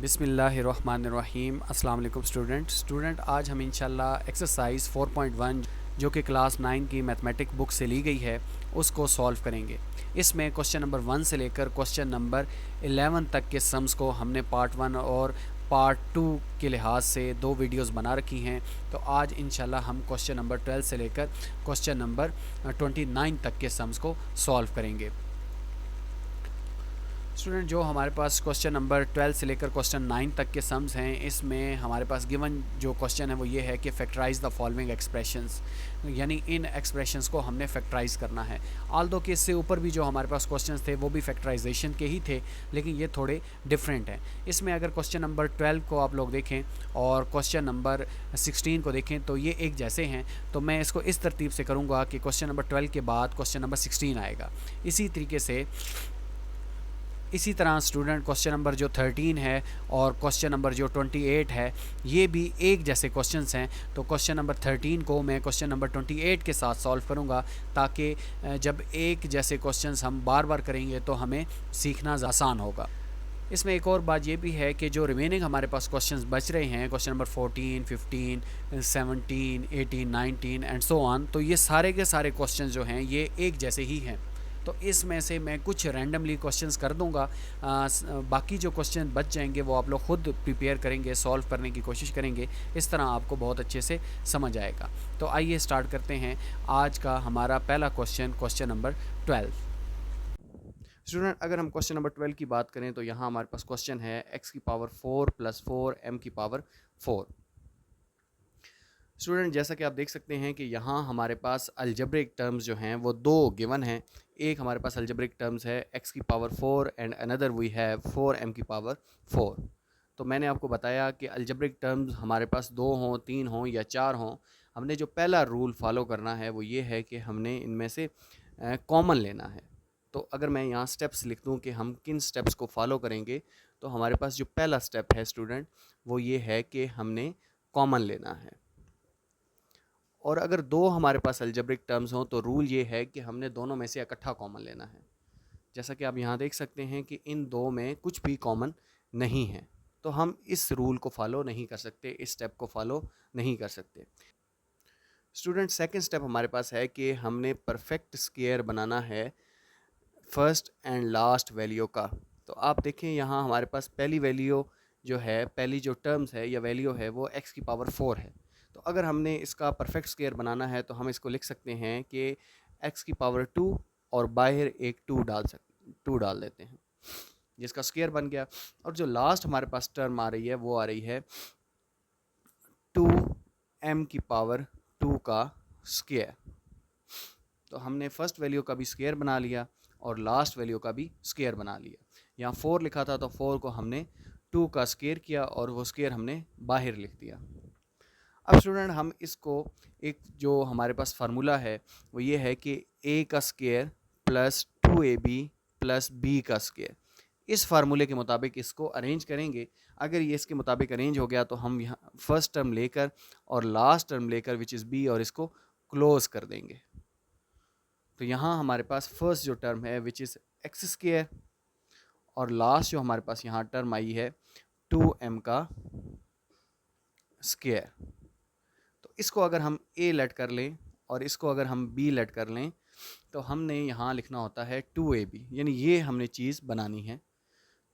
बिस्मिल्लाहिर्रहमानिर्रहीम। अस्सलाम वालेकुम स्टूडेंट आज हम इंशाल्लाह एक्सरसाइज 4.1 जो कि क्लास 9 की मैथमेटिक बुक से ली गई है उसको सॉल्व करेंगे। इसमें क्वेश्चन नंबर 1 से लेकर क्वेश्चन नंबर 11 तक के सम्स को हमने पार्ट 1 और पार्ट 2 के लिहाज से दो वीडियोस बना रखी हैं। तो आज इंशाल्लाह हम क्वेश्चन नंबर 12 से लेकर क्वेश्चन नंबर 29 तक के सम्स को सॉल्व करेंगे। स्टूडेंट जो हमारे पास क्वेश्चन नंबर 12 से लेकर क्वेश्चन 9 तक के सम्स हैं, इसमें हमारे पास गिवन जो क्वेश्चन है वो ये है कि फैक्टराइज द फॉलोइंग एक्सप्रेशंस, यानी इन एक्सप्रेशंस को हमने फैक्टराइज करना है। आल्दो कि इससे ऊपर भी जो हमारे पास क्वेश्चंस थे वो भी फैक्टराइजेशन के ही थे, लेकिन ये थोड़े डिफरेंट हैं। इसमें अगर क्वेश्चन नंबर 12 को आप लोग देखें और क्वेश्चन नंबर 16 को देखें तो ये एक जैसे हैं। तो मैं इसको इस तरतीब से करूँगा कि क्वेश्चन नंबर 12 के बाद क्वेश्चन नंबर 16 आएगा। इसी तरह स्टूडेंट क्वेश्चन नंबर जो 13 है और क्वेश्चन नंबर जो 28 है ये भी एक जैसे क्वेश्चंस हैं। तो क्वेश्चन नंबर 13 को मैं क्वेश्चन नंबर 28 के साथ सॉल्व करूंगा, ताकि जब एक जैसे क्वेश्चंस हम बार बार करेंगे तो हमें सीखना आसान होगा। इसमें एक और बात ये भी है कि जो रिमेनिंग हमारे पास क्वेश्चंस बच रहे हैं, question number 14, 15, 17, 18, 19 and so on, तो ये सारे के सारे क्वेश्चंस जो हैं ये एक जैसे ही हैं। तो इसमें से मैं कुछ रैंडमली क्वेश्चंस कर दूंगा। बाकी जो क्वेश्चन बच जाएंगे वो आप लोग खुद प्रिपेयर करेंगे, सॉल्व करने की कोशिश करेंगे। इस तरह आपको बहुत अच्छे से समझ आएगा। तो आइए स्टार्ट करते हैं आज का हमारा पहला क्वेश्चन, क्वेश्चन नंबर 12। स्टूडेंट अगर हम क्वेश्चन नंबर 12 की बात करें तो यहाँ हमारे पास क्वेश्चन है x की पावर 4 + 4 m की पावर 4। स्टूडेंट जैसा कि आप देख सकते हैं कि यहाँ हमारे पास अलजेब्रिक टर्म्स जो हैं वो दो गिवन हैं। एक हमारे पास अलजेब्रिक टर्म्स है x की power 4 and another we have 4m की पावर 4। तो मैंने आपको बताया कि अलजेब्रिक टर्म्स हमारे पास दो हों, तीन हों या चार हों, हमने जो पहला रूल फॉलो करना है वो ये है कि हमने इनमें से कॉमन लेना है। तो अगर मैं यहाँ स्टेप्स लिख दूँ कि हम किन स्टेप्स को फॉलो करेंगे, तो हमारे पास जो पहला स्टेप है स्टूडेंट वो ये है कि हमने कॉमन लेना है। और अगर दो हमारे पास अलजेब्रिक टर्म्स हों तो रूल ये है कि हमने दोनों में से इकट्ठा कॉमन लेना है। जैसा कि आप यहाँ देख सकते हैं कि इन दो में कुछ भी कॉमन नहीं है, तो हम इस रूल को फॉलो नहीं कर सकते, इस स्टेप को फॉलो नहीं कर सकते। स्टूडेंट सेकंड स्टेप हमारे पास है कि हमने परफेक्ट स्क्वायर बनाना है फर्स्ट एंड लास्ट वैल्यू का। तो आप देखें यहाँ हमारे पास पहली वैल्यू जो है, पहली जो टर्म्स है या वैल्यू है वो x की पावर 4 है। तो अगर हमने इसका परफेक्ट स्क्वायर बनाना है तो हम इसको लिख सकते हैं कि x की पावर 2 और बाहर एक 2 डाल देते हैं, जिसका स्क्वायर बन गया। और जो लास्ट हमारे पास टर्म आ रही है वो आ रही है 2m की पावर 2 का स्क्वायर। तो हमने फर्स्ट वैल्यू का भी स्क्वायर बना लिया और लास्ट वैल्यू का भी स्क्वायर बना लिया। यहाँ 4 लिखा था तो 4 को हमने 2 का स्क्वायर किया और वो स्क्वायर हमने बाहर लिख दिया। अब स्टूडेंट हम इसको, एक जो हमारे पास फार्मूला है वो ये है कि a का square plus 2ab plus b का स्क्वायर, इस फार्मूले के मुताबिक इसको अरेंज करेंगे। अगर ये इसके मुताबिक अरेंज हो गया तो हम यहाँ फर्स्ट टर्म लेकर और लास्ट टर्म लेकर विच इज़ b और इसको क्लोज कर देंगे। तो यहाँ हमारे पास फर्स्ट जो टर्म है विच इज़ एक्स स्क्वायर और लास्ट जो हमारे पास यहाँ टर्म आई है 2m का स्क्वायर। तो इसको अगर हम a लेट कर लें और इसको अगर हम b लेट कर लें तो हमने यहाँ लिखना होता है 2ab, यानी ये हमने चीज़ बनानी है।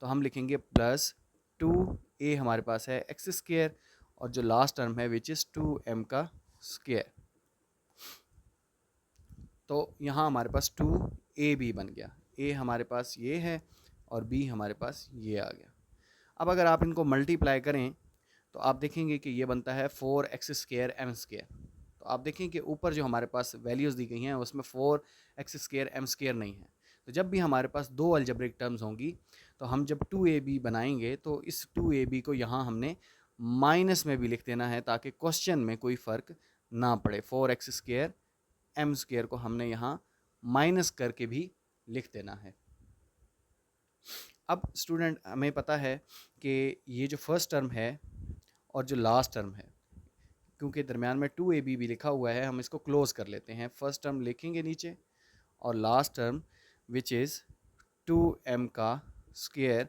तो हम लिखेंगे प्लस 2a हमारे पास है एक्स स्क्वायर और जो लास्ट टर्म है विच इज़ 2m का स्क्वायर। तो यहाँ हमारे पास 2ab बन गया, a हमारे पास ये है और b हमारे पास ये आ गया। अब अगर आप इनको मल्टीप्लाई करें तो आप देखेंगे कि ये बनता है 4x² m²। तो आप देखें कि ऊपर जो हमारे पास वैल्यूज़ दी गई हैं उसमें 4x² m² नहीं है। तो जब भी हमारे पास दो अलजेब्रिक टर्म्स होंगी तो हम जब 2ab बनाएंगे तो इस 2ab को यहाँ हमने माइनस में भी लिख देना है ताकि क्वेश्चन में कोई फ़र्क ना पड़े। 4x² m² को हमने यहाँ माइनस करके भी लिख देना है। अब स्टूडेंट हमें पता है कि ये जो फर्स्ट टर्म है और जो लास्ट टर्म है, क्योंकि दरमियान में 2ab भी लिखा हुआ है, हम इसको क्लोज कर लेते हैं। फर्स्ट टर्म लिखेंगे नीचे और last term which is 2m का स्क्वायर,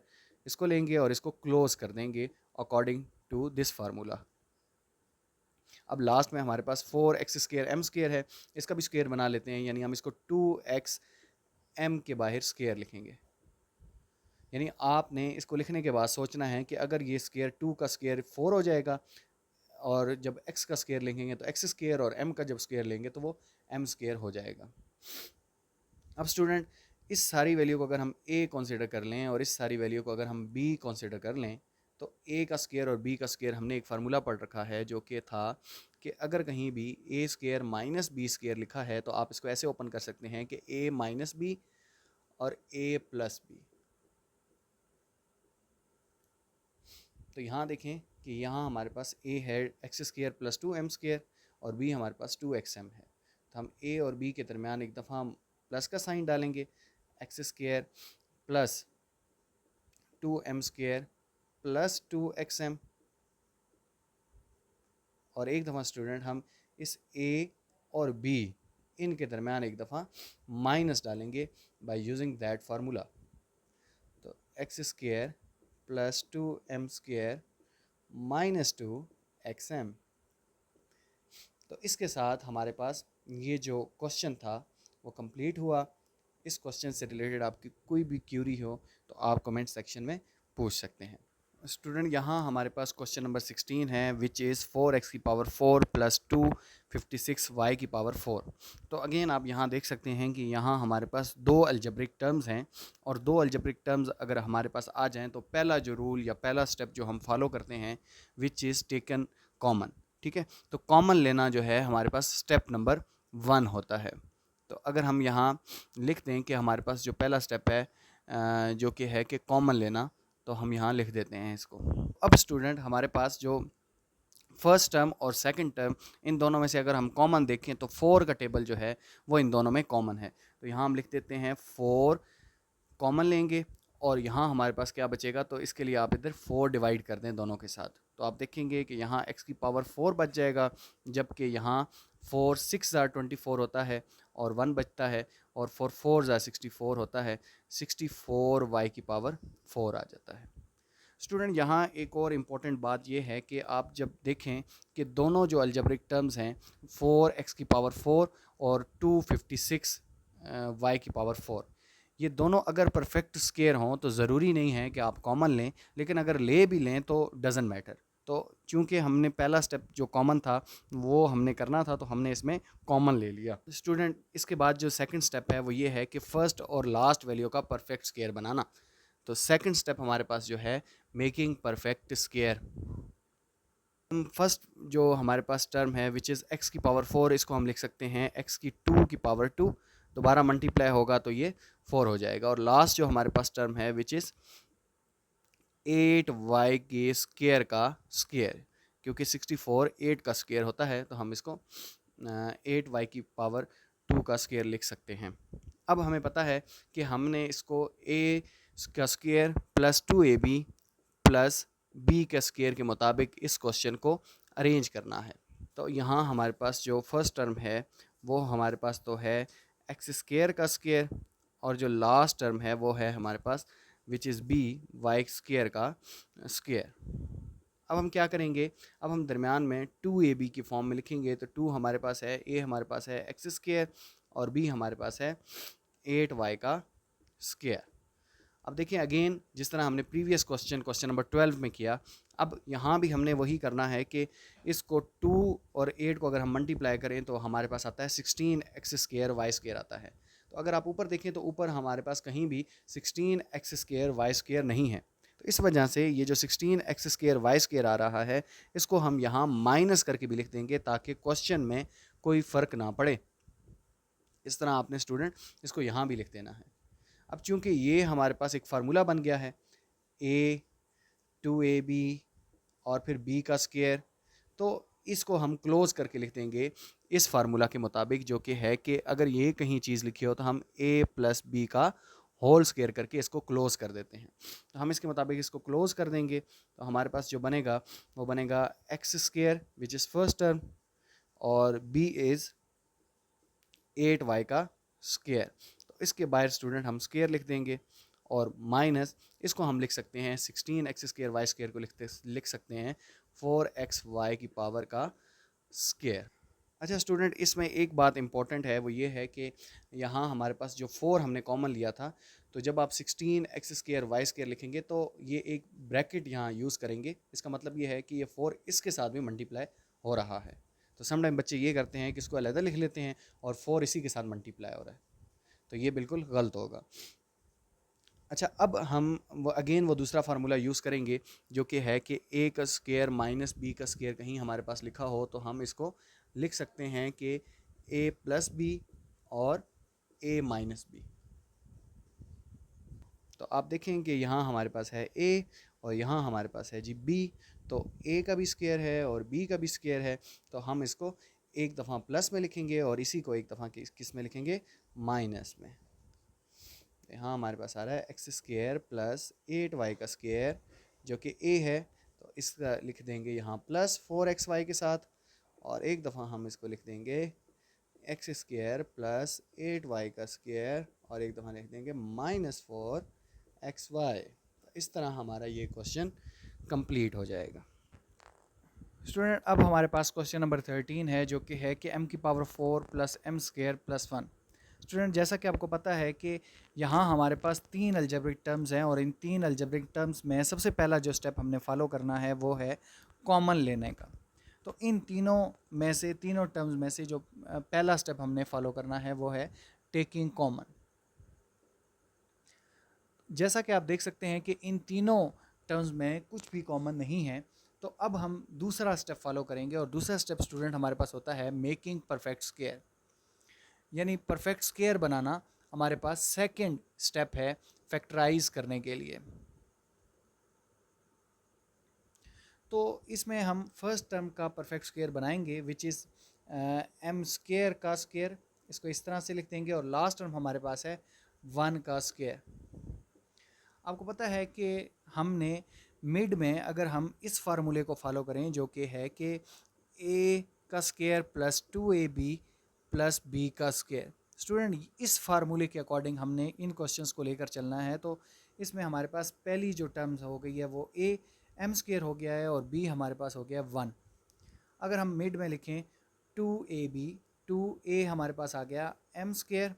इसको लेंगे और इसको क्लोज कर देंगे अकॉर्डिंग टू दिस फार्मूला। अब लास्ट में हमारे पास 4x² m² है, इसका भी स्क्वायर बना लेते हैं, यानी हम इसको 2x m के बाहर स्क्वायर लिखेंगे। यानी आपने इसको लिखने के बाद सोचना है कि अगर ये स्क्वायर 2 का स्क्वायर 4 हो जाएगा, और जब x का स्क्वायर लिखेंगे तो x², और m का जब स्क्वायर लेंगे तो वो m² हो जाएगा। अब स्टूडेंट, इस सारी वैल्यू को अगर हम a कंसीडर कर लें और इस सारी वैल्यू को अगर हम b कंसीडर कर लें, तो a का स्क्वायर और b का स्क्वायर हमने एक फार्मूला पढ़ रखा है जो कि था कि अगर कहीं भी a² माइनस b² लिखा है तो आप इसको ऐसे ओपन कर सकते हैं कि a माइनस बी और a प्लस बी। तो यहाँ देखें कि यहाँ हमारे पास a है x² प्लस 2m² और b हमारे पास 2xm है। तो हम a और b के दरमियान एक दफ़ा हम प्लस का साइन डालेंगे, x² plus 2m² plus 2xm, और एक दफ़ा स्टूडेंट हम इस a और b इनके दरमियान एक दफ़ा माइनस डालेंगे बाय यूजिंग दैट फार्मूला। तो x² plus 2m² minus 2xm। तो इसके साथ हमारे पास ये जो क्वेश्चन था वो कंप्लीट हुआ। इस क्वेश्चन से रिलेटेड आपकी कोई भी क्यूरी हो तो आप कमेंट सेक्शन में पूछ सकते हैं। स्टूडेंट, यहाँ हमारे पास क्वेश्चन नंबर 16 है, which is 4x⁴ plus 256y⁴। तो अगेन आप यहाँ देख सकते हैं कि यहाँ हमारे पास दो अलजेब्रिक टर्म्स हैं, और दो अलजेब्रिक टर्म्स अगर हमारे पास आ जाएँ तो पहला जो रूल या पहला स्टेप जो हम फॉलो करते हैं, विच इज़ टेकन कॉमन। ठीक है, तो कॉमन लेना जो है हमारे पास स्टेप नंबर 1 होता है। तो अगर हम यहाँ लिख दें कि हमारे पास जो पहला स्टेप है जो कि है कि कॉमन लेना, तो हम यहाँ लिख देते हैं इसको। अब स्टूडेंट, हमारे पास जो फर्स्ट टर्म और सेकंड टर्म, इन दोनों में से अगर हम कॉमन देखें तो 4 का टेबल जो है वो इन दोनों में कॉमन है। तो यहाँ हम लिख देते हैं 4 कॉमन लेंगे, और यहाँ हमारे पास क्या बचेगा, तो इसके लिए आप इधर 4 डिवाइड कर दें दोनों के साथ, तो आप देखेंगे कि यहाँ x⁴ बच जाएगा, जबकि यहाँ 4 6 24 होता है और 1 बचता है, और 4 4 64 होता है, 64y⁴ आ जाता है। स्टूडेंट, यहाँ एक और इम्पॉर्टेंट बात यह है कि आप जब देखें कि दोनों जो अलजेब्रिक टर्म्स हैं 4x⁴ और 256y⁴, ये दोनों अगर परफेक्ट स्क्वायर हों तो ज़रूरी नहीं है कि आप कॉमन लें, लेकिन अगर ले भी लें तो डज़न्ट मैटर। तो चूंकि हमने पहला स्टेप जो कॉमन था वो हमने करना था, तो हमने इसमें कॉमन ले लिया। स्टूडेंट, इसके बाद जो सेकंड स्टेप है वो ये है कि फ़र्स्ट और लास्ट वैल्यू का परफेक्ट स्क्वायर बनाना। तो सेकंड स्टेप हमारे पास जो है मेकिंग परफेक्ट स्क्वायर। फर्स्ट जो हमारे पास टर्म है विच इज़ x⁴, इसको हम लिख सकते हैं x⁴ दोबारा मल्टीप्लाई होगा तो ये 4 हो जाएगा। और लास्ट जो हमारे पास टर्म है विच इज़ 8y² का स्क्वायर, क्योंकि 64 8 का स्क्वायर होता है, तो हम इसको 8y⁴ का स्क्वायर लिख सकते हैं। अब हमें पता है कि हमने इसको a का square plus 2ab plus b के स्क्वायर के मुताबिक इस क्वेश्चन को अरेंज करना है। तो यहाँ हमारे पास जो फर्स्ट टर्म है वो हमारे पास तो है x² का स्क्वायर, और जो लास्ट टर्म है वो है हमारे पास विच इज़ b y² का स्क्वायर। अब हम क्या करेंगे, अब हम दरमियान में 2ab की फॉर्म में लिखेंगे। तो 2 हमारे पास है, a हमारे पास है x² और b हमारे पास है 8y का स्क्वायर। अब देखिए अगेन, जिस तरह हमने प्रीवियस क्वेश्चन नंबर 12 में किया, अब यहाँ भी हमने वही करना है कि इसको 2 और 8 को अगर हम मल्टीप्लाई करें तो हमारे पास आता है 16x² y² आता है। तो अगर आप ऊपर देखें तो ऊपर हमारे पास कहीं भी 16x² y² नहीं है। तो इस वजह से ये जो 16x² y² आ रहा है, इसको हम यहाँ माइनस करके भी लिख देंगे ताकि क्वेश्चन में कोई फ़र्क ना पड़े। इस तरह आपने स्टूडेंट इसको यहाँ भी लिख देना है। अब चूंकि ये हमारे पास एक फार्मूला बन गया है a 2ab और फिर b का स्क्वायर, तो इसको हम क्लोज करके लिख देंगे इस फार्मूला के मुताबिक, जो कि है कि अगर ये कहीं चीज़ लिखी हो तो हम a प्लस b का होल स्क्वायर करके इसको क्लोज कर देते हैं। तो हम इसके मुताबिक इसको क्लोज कर देंगे, तो हमारे पास जो बनेगा वो बनेगा x² which is first term और b इज़ 8y का स्क्वायर। तो इसके बाहर स्टूडेंट हम स्क्वायर लिख देंगे, और माइनस इसको हम लिख सकते हैं 16x² को लिख सकते हैं 4xy की पावर का स्क्वायर। अच्छा स्टूडेंट, इसमें एक बात इंपॉर्टेंट है, वो ये है कि यहाँ हमारे पास जो 4 हमने कॉमन लिया था, तो जब आप 16x² लिखेंगे तो ये एक ब्रैकेट यहाँ यूज़ करेंगे। इसका मतलब ये है कि ये 4 इसके साथ भी मल्टीप्लाई हो रहा है। तो समटाइम बच्चे ये करते हैं कि इसको अलग लिख लेते हैं और 4 इसी के साथ मल्टीप्लाई हो रहा है, तो ये बिल्कुल गलत होगा। अच्छा, अब हम वो दूसरा फार्मूला यूज़ करेंगे जो कि है कि a का स्क्वायर माइनस b का स्क्वायर कहीं हमारे पास लिखा हो तो हम इसको लिख सकते हैं कि a प्लस बी और a माइनस बी। तो आप देखें कि यहाँ हमारे पास है a और यहाँ हमारे पास है जी b, तो a का भी स्क्वायर है और b का भी स्क्वायर है, तो हम इसको एक दफ़ा प्लस में लिखेंगे और इसी को एक दफ़ा किस में लिखेंगे, माइनस में। यहाँ हमारे पास आ रहा है x² प्लस 8y का स्क्वायर जो कि a है, तो इसका लिख देंगे यहाँ प्लस 4xy के साथ, और एक दफ़ा हम इसको लिख देंगे x² प्लस 8y का स्क्वायर और एक दफ़ा लिख देंगे माइनस 4xy। तो इस तरह हमारा ये क्वेश्चन कंप्लीट हो जाएगा। स्टूडेंट, अब हमारे पास क्वेश्चन नंबर 13 है जो कि है कि m की power 4 plus m² plus 1। Student, जैसा कि आपको पता है कि यहाँ हमारे पास 3 अलजेब्रिक टर्म्स हैं और इन 3 अलजेब्रिक टर्म्स में सबसे पहला जो स्टेप हमने फॉलो करना है वो है कॉमन लेने का। तो इन तीनों टर्म्स में से जो पहला स्टेप हमने फॉलो करना है वो है टेकिंग कॉमन। जैसा कि आप देख सकते हैं कि इन तीनों टर्म्स में कुछ भी कॉमन नहीं है, तो अब हम दूसरा स्टेप फॉलो करेंगे और दूसरा स्टेप स्टूडेंट हमारे पास होता है मेकिंग परफेक्ट स्क्वायर, यानी परफेक्ट स्क्वायर बनाना हमारे पास सेकंड स्टेप है फैक्टराइज करने के लिए। तो इसमें हम फर्स्ट टर्म का परफेक्ट स्क्वायर बनाएंगे विच इज़ m² का स्क्वायर, इसको इस तरह से लिख देंगे, और लास्ट टर्म हमारे पास है 1 का स्क्वायर। आपको पता है कि हमने मिड में अगर हम इस फार्मूले को फॉलो करें जो कि है कि a का square plus 2ab plus b का स्क्वायर, स्टूडेंट इस फार्मूले के अकॉर्डिंग हमने इन क्वेश्चंस को लेकर चलना है। तो इसमें हमारे पास पहली जो टर्म्स हो गई है वो a m² हो गया है और b हमारे पास हो गया 1। अगर हम मिड में लिखें 2ab, 2a हमारे पास आ गया m²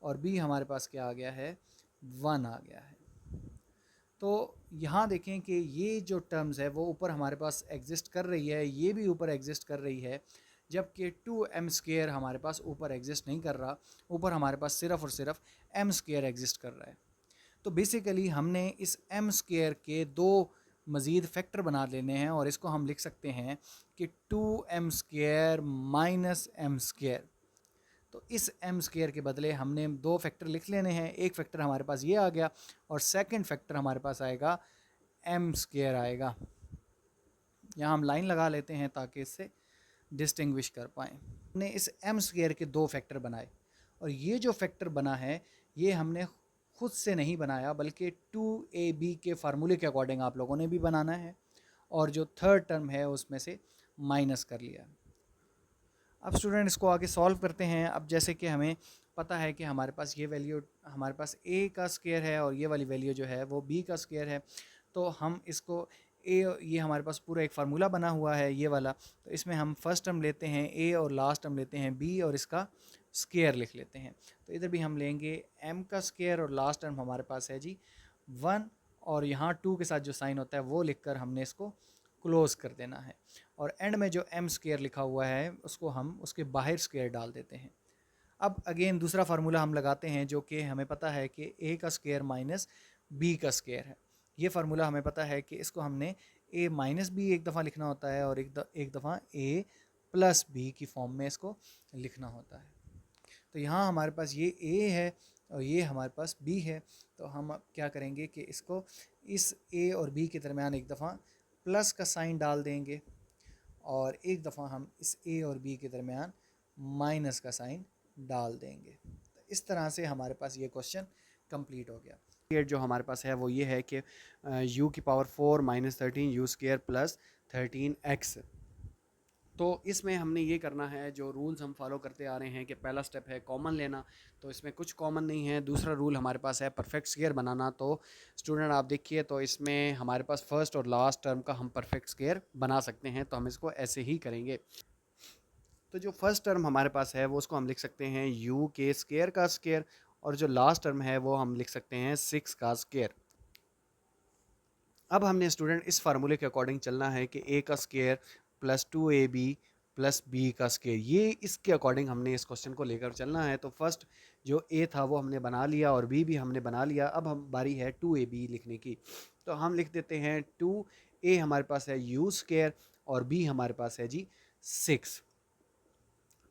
और b हमारे पास क्या आ गया है, 1 आ गया है। तो यहाँ देखें कि ये जो टर्म्स है वो ऊपर हमारे पास एग्जिस्ट कर रही है, ये भी ऊपर एग्जिस्ट कर रही है, जबकि 2m² हमारे पास ऊपर एग्जिस्ट नहीं कर रहा, ऊपर हमारे पास सिर्फ और सिर्फ m² एग्जिस्ट कर रहा है। तो बेसिकली हमने इस m² के दो मज़ीद फैक्टर बना लेने हैं और इसको हम लिख सकते हैं कि 2m² माइनस m²। तो इस m² के बदले हमने दो फैक्टर लिख लेने हैं, एक फैक्टर हमारे पास ये आ गया और सेकंड फैक्टर हमारे पास आएगा m² आएगा। यहाँ हम लाइन लगा लेते हैं ताकि इससे डिस्टिंग्विश कर पाएँ। हमने इस m² के दो फैक्टर बनाए और ये जो फैक्टर बना है ये हमने खुद से नहीं बनाया बल्कि 2ab के फार्मूले के अकॉर्डिंग आप लोगों ने भी बनाना है, और जो थर्ड टर्म है उसमें से माइनस कर लिया। अब स्टूडेंट इसको आगे सॉल्व करते हैं। अब जैसे कि हमें पता है कि हमारे पास ये वैल्यू हमारे पास a का स्क्वायर है और ये वाली वैल्यू जो है वो b का स्क्वायर है, तो हम इसको ये हमारे पास पूरा एक फार्मूला बना हुआ है ये वाला, तो इसमें हम फर्स्ट टर्म लेते हैं a और लास्ट टर्म लेते हैं b और इसका स्क्वायर लिख लेते हैं। तो इधर भी हम लेंगे m का स्क्वायर और लास्ट टर्म हमारे पास है जी 1, और यहाँ 2 के साथ जो साइन होता है वो लिखकर हमने इसको क्लोज कर देना है, और एंड में जो m² लिखा हुआ है उसको हम उसके बाहर स्क्वायर डाल देते हैं। अब अगेन दूसरा फार्मूला हम लगाते हैं जो कि हमें पता है कि a का स्क्वायर माइनस b का स्क्वायर है। ये फार्मूला हमें पता है कि इसको हमने a माइनस बी एक दफ़ा लिखना होता है और एक दफ़ा a प्लस बी की फॉर्म में इसको लिखना होता है। तो यहाँ हमारे पास ये a है और ये हमारे पास b है, तो हम क्या करेंगे कि इसको इस a और b के दरमियान एक दफ़ा प्लस का साइन डाल देंगे और एक दफ़ा हम इस a और b के दरमियान माइनस का साइन डाल देंगे। तो इस तरह से हमारे पास ये क्वेश्चन कंप्लीट हो गया। जो हमारे पास है वो ये है कि u की power 4 minus 13 u² plus 13x। तो इसमें हमने ये करना है, जो रूल्स हम फॉलो करते आ रहे हैं कि पहला स्टेप है कॉमन लेना, तो इसमें कुछ कॉमन नहीं है। दूसरा रूल हमारे पास है परफेक्ट स्क्वायर बनाना। तो स्टूडेंट आप देखिए, तो इसमें हमारे पास फर्स्ट और लास्ट टर्म का हम परफेक्ट स्क्वायर बना सकते हैं, तो हम इसको ऐसे ही करेंगे। तो जो फर्स्ट टर्म हमारे पास है वो उसको हम लिख सकते हैं यू के स्क्वायर का स्क्वायर, और जो लास्ट टर्म है वो हम लिख सकते हैं 6 का स्क्वायर। अब हमने स्टूडेंट इस फार्मूले के अकॉर्डिंग चलना है कि ए का स्क्वायर प्लस 2ab प्लस बी का स्क्वायर, ये इसके अकॉर्डिंग हमने इस क्वेश्चन को लेकर चलना है। तो फर्स्ट जो ए था वो हमने बना लिया और बी भी हमने बना लिया। अब हम बारी है 2ab लिखने की, तो हम लिख देते हैं 2a हमारे पास है यू स्क्वायर और बी हमारे पास है जी 6।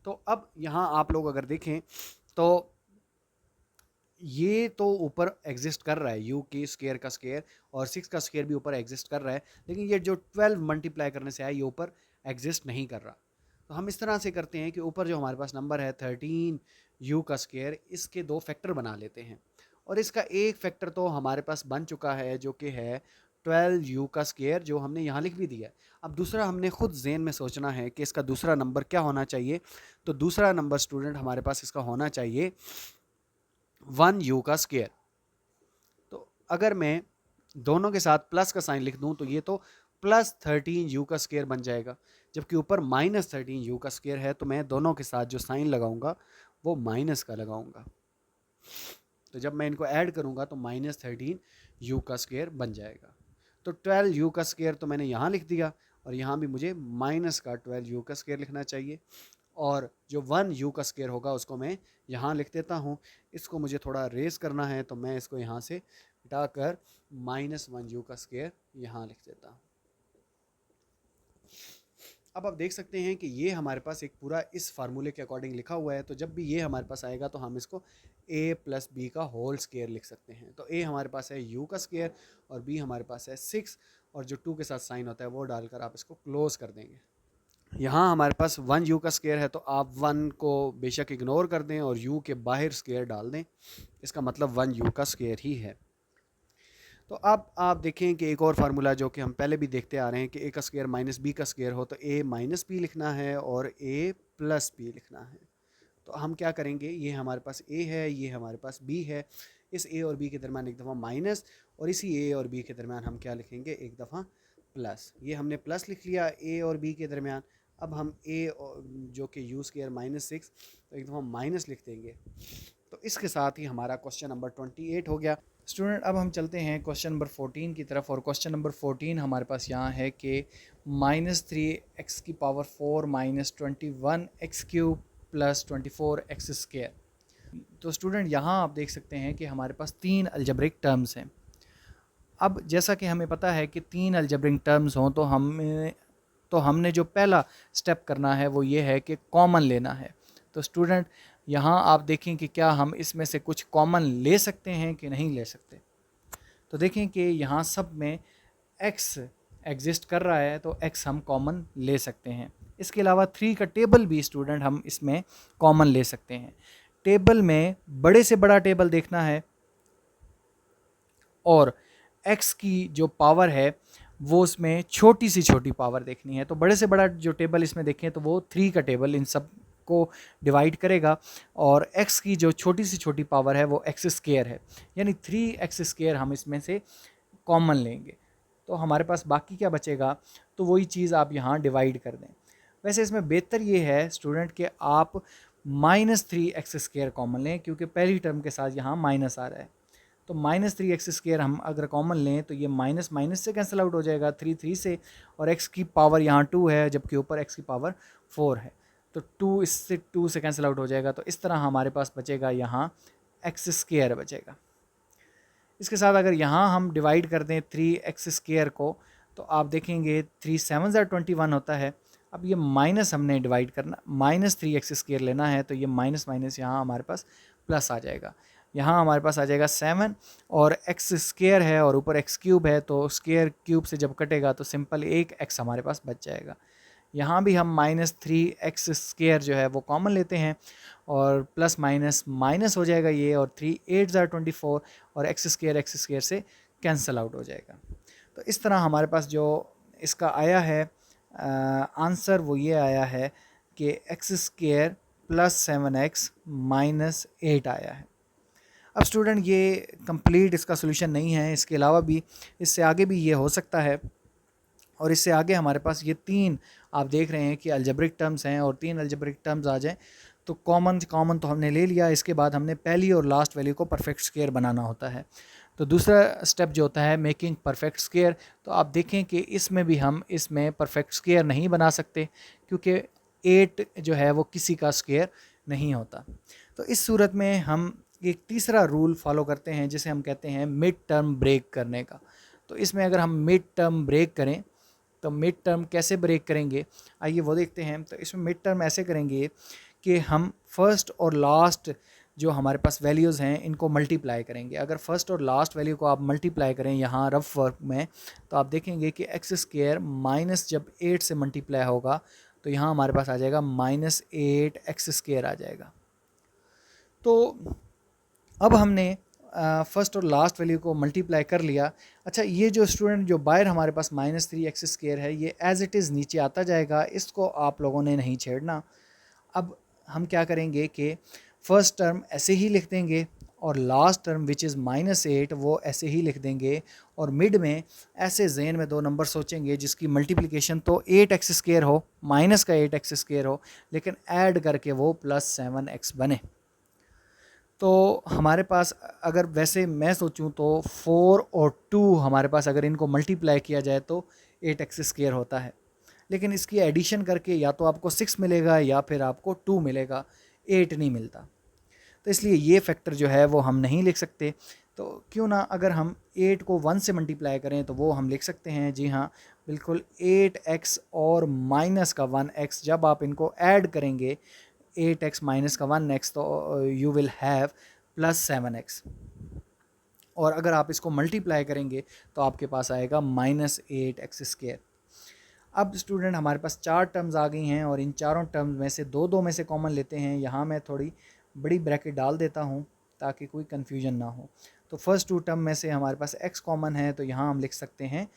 तो अब यहाँ आप लोग अगर देखें तो ये तो ऊपर एग्जिस्ट कर रहा है, यू के स्क्वायर का स्क्वायर और 6 का स्क्वायर भी ऊपर एग्जिस्ट कर रहा है, लेकिन ये जो 12 मल्टीप्लाई करने से आया ये ऊपर एग्जिस्ट नहीं कर रहा। तो हम इस तरह से करते हैं कि ऊपर जो हमारे पास नंबर है 13 यू का स्क्वायर, इसके 2 फैक्टर बना लेते हैं और इसका एक फैक्टर तो हमारे पास बन चुका है जो कि है 12 यू का स्क्वायर, जो हमने यहाँ लिख भी दिया है। अब दूसरा हमने खुद ज़हन में सोचना है कि इसका दूसरा नंबर क्या होना चाहिए। तो दूसरा नंबर स्टूडेंट हमारे पास इसका होना चाहिए 1 यू का स्क्वायर। तो अगर मैं दोनों के साथ प्लस का साइन लिख दूं तो ये तो प्लस 13 यू का स्क्वायर बन जाएगा, जबकि ऊपर माइनस 13 यू का स्क्वायर है, तो मैं दोनों के साथ जो साइन लगाऊंगा वो माइनस का लगाऊंगा। तो जब मैं इनको ऐड करूंगा तो माइनस 13 यू का स्क्वायर बन जाएगा। तो 12 यू का स्क्वायर तो मैंने यहाँ लिख दिया और यहाँ भी मुझे माइनस का 12 यू का स्क्वायर लिखना चाहिए, और जो 1 यू का स्क्वायर होगा उसको मैं यहाँ लिख देता हूँ। इसको मुझे थोड़ा रेस करना है तो मैं इसको यहाँ से हटाकर -1 यू का स्क्वायर यहाँ लिख देता हूँ। अब आप देख सकते हैं कि ये हमारे पास एक पूरा इस फार्मूले के अकॉर्डिंग लिखा हुआ है, तो जब भी ये हमारे पास आएगा तो हम इसको a प्लस बी का होल स्क्वायर लिख सकते हैं। तो a हमारे पास है u का स्क्वायर और b हमारे पास है 6, और जो 2 के साथ साइन होता है वो डालकर आप इसको क्लोज कर देंगे। यहाँ हमारे पास 1 यू का स्क्वायर है, तो आप 1 को बेशक इग्नोर कर दें और u के बाहर स्क्वायर डाल दें, इसका मतलब 1 यू का स्क्वायर ही है। तो अब आप देखें कि एक और फार्मूला जो कि हम पहले भी देखते आ रहे हैं कि a का स्क्वायर माइनस बी का स्क्वायर हो तो a माइनस बी लिखना है और a प्लस बी लिखना है। तो हम क्या करेंगे, ये हमारे पास a है, ये हमारे पास b है, इस a और b के दरमियान एक दफ़ा माइनस और इसी a और b के दरमियान हम क्या लिखेंगे, एक दफ़ा प्लस। ये हमने प्लस लिख लिया a और b के दरमियान। अब हम a जो कि यू स्क्वायर -6, तो एक दफ़ा माइनस लिख देंगे। तो इसके साथ ही हमारा क्वेश्चन नंबर 28 हो गया। स्टूडेंट अब हम चलते हैं क्वेश्चन नंबर 14 की तरफ, और क्वेश्चन नंबर 14 हमारे पास यहाँ है कि -3x⁴ -21x³ + 24x²। तो स्टूडेंट यहाँ आप देख सकते हैं कि हमारे पास 3 अलजेब्रिक टर्म्स हैं। अब जैसा कि हमें पता है कि 3 अलजेब्रिक टर्म्स हों तो हमने जो पहला स्टेप करना है वो ये है कि कॉमन लेना है। तो स्टूडेंट यहाँ आप देखें कि क्या हम इसमें से कुछ कॉमन ले सकते हैं कि नहीं ले सकते। तो देखें कि यहाँ सब में x एग्जिस्ट कर रहा है, तो x हम कॉमन ले सकते हैं। इसके अलावा 3 का टेबल भी स्टूडेंट हम इसमें कॉमन ले सकते हैं। टेबल में बड़े से बड़ा टेबल देखना है और x की जो पावर है वो उसमें छोटी सी छोटी पावर देखनी है। तो बड़े से बड़ा जो टेबल इसमें देखें तो वो 3 का टेबल इन सब को डिवाइड करेगा, और x की जो छोटी सी छोटी पावर है वो x² है, यानी 3x² हम इसमें से कॉमन लेंगे। तो हमारे पास बाकी क्या बचेगा, तो वही चीज़ आप यहाँ डिवाइड कर दें। वैसे इसमें बेहतर ये है स्टूडेंट कि आप -3x² कॉमन लें, क्योंकि पहली टर्म के साथ यहाँ माइनस आ रहा है। तो -3x² हम अगर कॉमन लें तो ये माइनस माइनस से कैंसिल आउट हो जाएगा 3 से, और x की पावर यहाँ 2 है जबकि ऊपर x की पावर 4 है, तो 2 इससे 2 से कैंसिल आउट हो जाएगा। तो इस तरह हमारे पास बचेगा यहाँ x² बचेगा। इसके साथ अगर यहाँ हम डिवाइड कर दें 3x² को, तो आप देखेंगे 3 7 21 होता है। अब ये माइनस हमने डिवाइड करना, -3x² लेना है, तो ये माइनस माइनस यहाँ हमारे पास प्लस आ जाएगा। यहाँ हमारे पास आ जाएगा 7 और x² है और ऊपर x³ है, तो स्क्वायर क्यूब से जब कटेगा तो सिंपल एक x हमारे पास बच जाएगा। यहाँ भी हम -3x² जो है वो कॉमन लेते हैं और प्लस माइनस माइनस हो जाएगा ये, और 3 8 24 और x² से कैंसिल आउट हो जाएगा। तो इस तरह हमारे पास जो इसका आया है आंसर वो ये आया है कि x square plus 7x minus 8 आया है। अब स्टूडेंट ये कंप्लीट इसका सोल्यूशन नहीं है, इसके अलावा भी इससे आगे भी ये हो सकता है, और इससे आगे हमारे पास ये तीन आप देख रहे हैं कि अलजेब्रिक टर्म्स हैं, और तीन अलजेब्रिक टर्म्स आ जाएं तो कॉमन तो हमने ले लिया। इसके बाद हमने पहली और लास्ट वैल्यू को परफेक्ट स्क्वायर बनाना होता है। तो दूसरा स्टेप जो होता है मेकिंग परफेक्ट स्क्वायर, तो आप देखें कि इसमें भी हम इसमें परफेक्ट स्क्वायर नहीं बना सकते, क्योंकि 8 जो है वो किसी का स्क्वायर नहीं होता। तो इस सूरत में हम एक तीसरा रूल फॉलो करते हैं जिसे हम कहते हैं मिड टर्म ब्रेक करने का। तो इसमें अगर हम मिड टर्म ब्रेक करें तो मिड टर्म कैसे ब्रेक करेंगे, आइए वो देखते हैं। तो इसमें मिड टर्म ऐसे करेंगे कि हम फर्स्ट और लास्ट जो हमारे पास वैल्यूज़ हैं इनको मल्टीप्लाई करेंगे। अगर फर्स्ट और लास्ट वैल्यू को आप मल्टीप्लाई करें यहाँ रफ वर्क में, तो आप देखेंगे कि एक्स स्क्वायर माइनस जब 8 से मल्टीप्लाई होगा तो यहाँ हमारे पास आ जाएगा -8 एक्स स्क्वायर आ जाएगा। तो अब हमने फर्स्ट और लास्ट वैल्यू को मल्टीप्लाई कर लिया। अच्छा, ये जो स्टूडेंट जो बाहर हमारे पास -3 एक्स स्क्वायर है ये एज इट इज़ नीचे आता जाएगा, इसको आप लोगों ने नहीं छेड़ना। अब हम क्या करेंगे कि फर्स्ट टर्म ऐसे ही लिख देंगे और लास्ट टर्म विच इज़ -8 वो ऐसे ही लिख देंगे, और मिड में ऐसे जहन में दो नंबर सोचेंगे जिसकी मल्टीप्लिकेशन तो 8 एक्स स्क्वायर हो, माइनस का 8 एक्स स्क्वायर हो, लेकिन ऐड करके वो +7x बने। तो हमारे पास अगर वैसे मैं सोचूं तो 4 और 2 हमारे पास अगर इनको मल्टीप्लाई किया जाए तो 8 एक्स स्क्वायर होता है, लेकिन इसकी एडिशन करके या तो आपको 6 मिलेगा या फिर आपको 2 मिलेगा, 8 नहीं मिलता। तो इसलिए ये फैक्टर जो है वो हम नहीं लिख सकते। तो क्यों ना अगर हम 8 को 1 से मल्टीप्लाई करें तो वो हम लिख सकते हैं, जी हाँ बिल्कुल, 8x और माइनस का 1x जब आप इनको ऐड करेंगे 8x माइनस का 1x तो यू विल हैव +7x, और अगर आप इसको मल्टीप्लाई करेंगे तो आपके पास आएगा -8 एक्स स्क्वायर। अब स्टूडेंट हमारे पास 4 टर्म्स आ गई हैं, और इन चारों टर्म्स में से दो में से कॉमन लेते हैं। यहाँ मैं थोड़ी बड़ी ब्रैकेट डाल देता हूँ ताकि कोई कन्फ्यूजन ना हो। तो फर्स्ट 2 टर्म में से हमारे पास x कॉमन है, तो यहाँ हम लिख सकते हैं